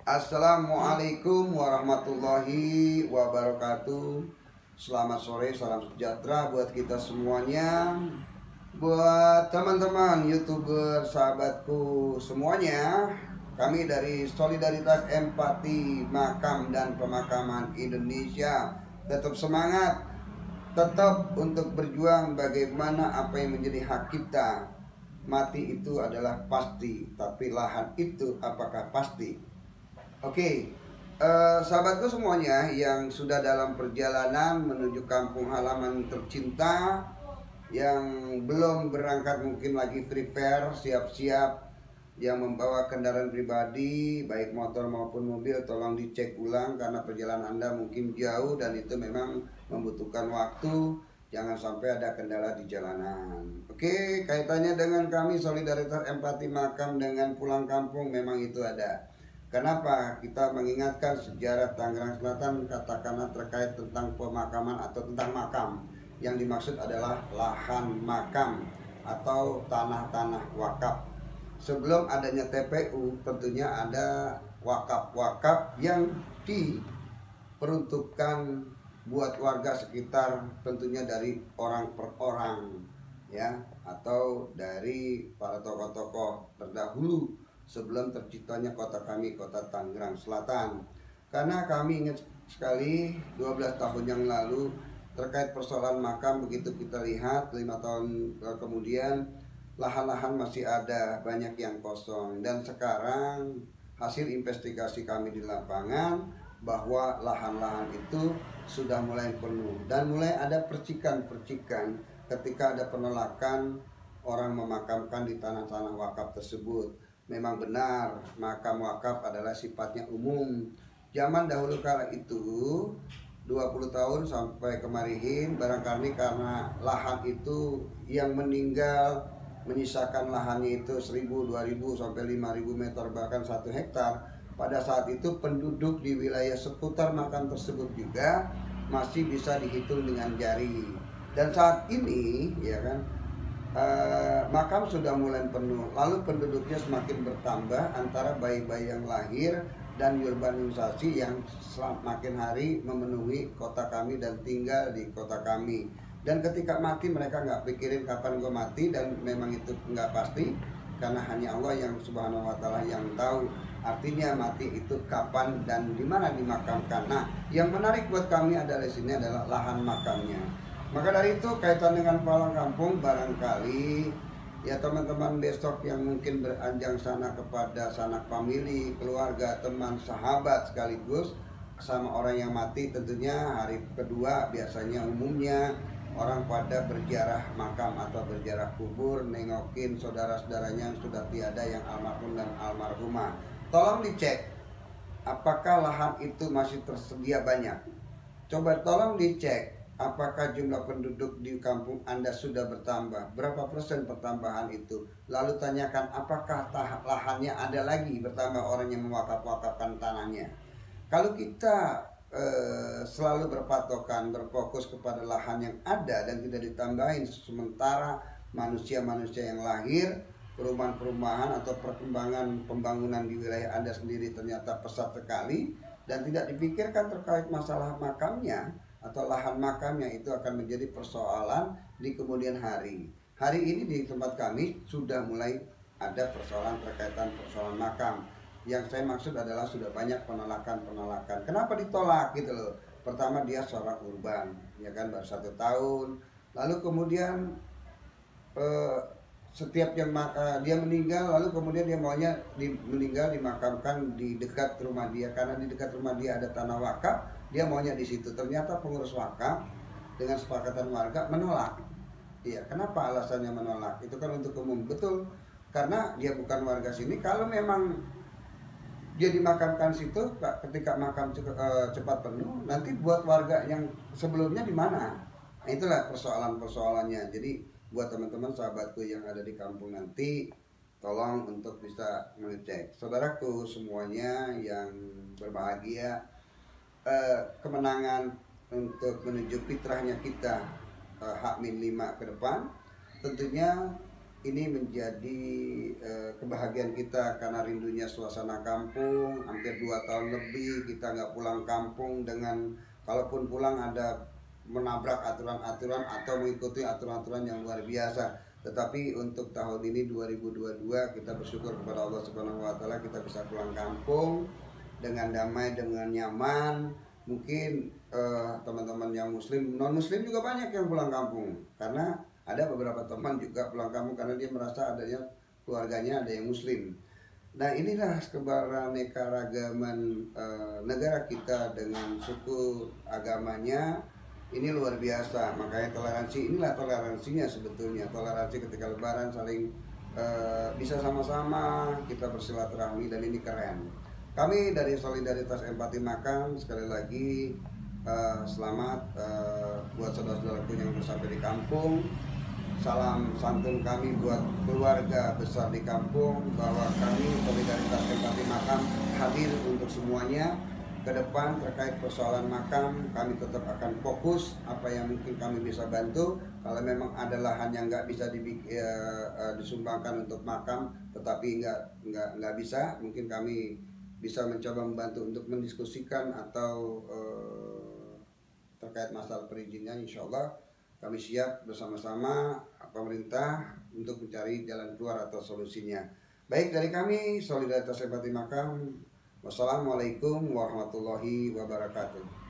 Assalamualaikum warahmatullahi wabarakatuh. Selamat sore, salam sejahtera buat kita semuanya. Buat teman-teman YouTuber, sahabatku semuanya, kami dari Solidaritas Empati Makam dan Pemakaman Indonesia tetap semangat, tetap untuk berjuang bagaimana apa yang menjadi hak kita. Mati itu adalah pasti, tapi lahan itu apakah pasti? Oke, sahabatku semuanya yang sudah dalam perjalanan menuju kampung halaman tercinta, yang belum berangkat mungkin lagi prepare, siap-siap, yang membawa kendaraan pribadi baik motor maupun mobil, tolong dicek ulang karena perjalanan Anda mungkin jauh dan itu memang membutuhkan waktu. Jangan sampai ada kendala di jalanan. Oke, kaitannya dengan kami Solidaritas Empati Makam dengan pulang kampung memang itu ada. Kenapa? Kita mengingatkan sejarah Tangerang Selatan, katakanlah terkait tentang pemakaman atau tentang makam. Yang dimaksud adalah lahan makam atau tanah-tanah wakaf. Sebelum adanya TPU, tentunya ada wakaf-wakaf yang diperuntukkan buat warga sekitar, tentunya dari orang per orang, ya, atau dari para tokoh-tokoh terdahulu sebelum terciptanya kota kami, kota Tangerang Selatan. Karena kami ingat sekali 12 tahun yang lalu terkait persoalan makam, begitu kita lihat 5 tahun kemudian lahan-lahan masih ada banyak yang kosong, dan sekarang hasil investigasi kami di lapangan bahwa lahan-lahan itu sudah mulai penuh dan mulai ada percikan-percikan ketika ada penolakan orang memakamkan di tanah-tanah wakaf tersebut. Memang benar, makam wakaf adalah sifatnya umum. Zaman dahulu kala itu 20 tahun sampai kemarin barangkali karena lahan itu yang meninggal menyisakan lahannya itu 1000, 2000 sampai 5000 meter bahkan 1 hektar. Pada saat itu penduduk di wilayah seputar makam tersebut juga masih bisa dihitung dengan jari. Dan saat ini ya kan, makam sudah mulai penuh, lalu penduduknya semakin bertambah antara bayi-bayi yang lahir dan urbanisasi yang semakin hari memenuhi kota kami dan tinggal di kota kami. Dan ketika mati mereka nggak pikirin kapan gue mati, dan memang itu nggak pasti karena hanya Allah yang subhanahu wa ta'ala yang tahu artinya mati itu kapan dan di mana dimakamkan. Nah, yang menarik buat kami adalah di sini adalah lahan makamnya. Maka dari itu kaitan dengan pulang kampung, barangkali ya teman-teman besok yang mungkin beranjang sana kepada sanak famili, keluarga, teman, sahabat sekaligus sama orang yang mati, tentunya hari kedua biasanya umumnya orang pada berziarah makam atau berziarah kubur, nengokin saudara-saudaranya yang sudah tiada, yang almarhum dan almarhumah. Tolong dicek apakah lahan itu masih tersedia banyak. Coba tolong dicek apakah jumlah penduduk di kampung Anda sudah bertambah, berapa persen pertambahan itu. Lalu tanyakan apakah lahannya ada lagi bertambah orang yang mewakaf-wakafkan tanahnya. Kalau kita selalu berpatokan, berfokus kepada lahan yang ada dan tidak ditambahin, sementara manusia-manusia yang lahir, perumahan-perumahan atau perkembangan pembangunan di wilayah Anda sendiri ternyata pesat sekali dan tidak dipikirkan terkait masalah makamnya atau lahan makamnya, itu akan menjadi persoalan di kemudian hari. Hari ini di tempat kami sudah mulai ada persoalan terkaitan persoalan makam. Yang saya maksud adalah sudah banyak penolakan. Kenapa ditolak gitu loh? Pertama, dia seorang urban, ya kan, baru 1 tahun. Lalu kemudian setiap yang dia meninggal, lalu kemudian dia maunya meninggal dimakamkan di dekat rumah dia, karena di dekat rumah dia ada tanah wakaf, dia maunya di situ. Ternyata pengurus wakaf dengan sepakatan warga menolak. Iya, kenapa alasannya menolak? Itu kan untuk umum, betul, karena dia bukan warga sini. Kalau memang dia dimakamkan situ, ketika makam cepat penuh, nanti buat warga yang sebelumnya di mana? Nah, itulah persoalan-persoalannya. Jadi buat teman-teman sahabatku yang ada di kampung nanti, tolong untuk bisa mengecek. Saudaraku semuanya yang berbahagia, kemenangan untuk menuju fitrahnya kita H-5 ke depan, tentunya ini menjadi kebahagiaan kita karena rindunya suasana kampung. Hampir 2 tahun lebih kita nggak pulang kampung, dengan kalaupun pulang ada menabrak aturan-aturan atau mengikuti aturan-aturan yang luar biasa. Tetapi untuk tahun ini 2022 kita bersyukur kepada Allah Subhanahu wa taala kita bisa pulang kampung dengan damai, dengan nyaman. Mungkin teman-teman yang muslim, non muslim juga banyak yang pulang kampung, karena ada beberapa teman juga pulang kampung karena dia merasa adanya keluarganya ada yang muslim. Nah, inilah keberaneka-ragaman negara kita dengan suku agamanya ini luar biasa. Makanya toleransi, inilah toleransinya sebetulnya. Toleransi ketika lebaran saling bisa sama-sama kita bersilaturahmi, dan ini keren. Kami dari Solidaritas Empati Makam sekali lagi selamat buat saudara-saudaraku yang sampai di kampung. Salam santun kami buat keluarga besar di kampung, bahwa kami Solidaritas Empati Makam hadir untuk semuanya. Ke depan terkait persoalan makam, kami tetap akan fokus apa yang mungkin kami bisa bantu. Kalau memang ada lahan yang nggak bisa disumbangkan untuk makam, tetapi nggak bisa, mungkin kami bisa mencoba membantu untuk mendiskusikan atau terkait masalah perizinannya. Insya Allah kami siap bersama-sama pemerintah untuk mencari jalan keluar atau solusinya. Baik, dari kami Solidaritas Empati Makam, wassalamualaikum warahmatullahi wabarakatuh.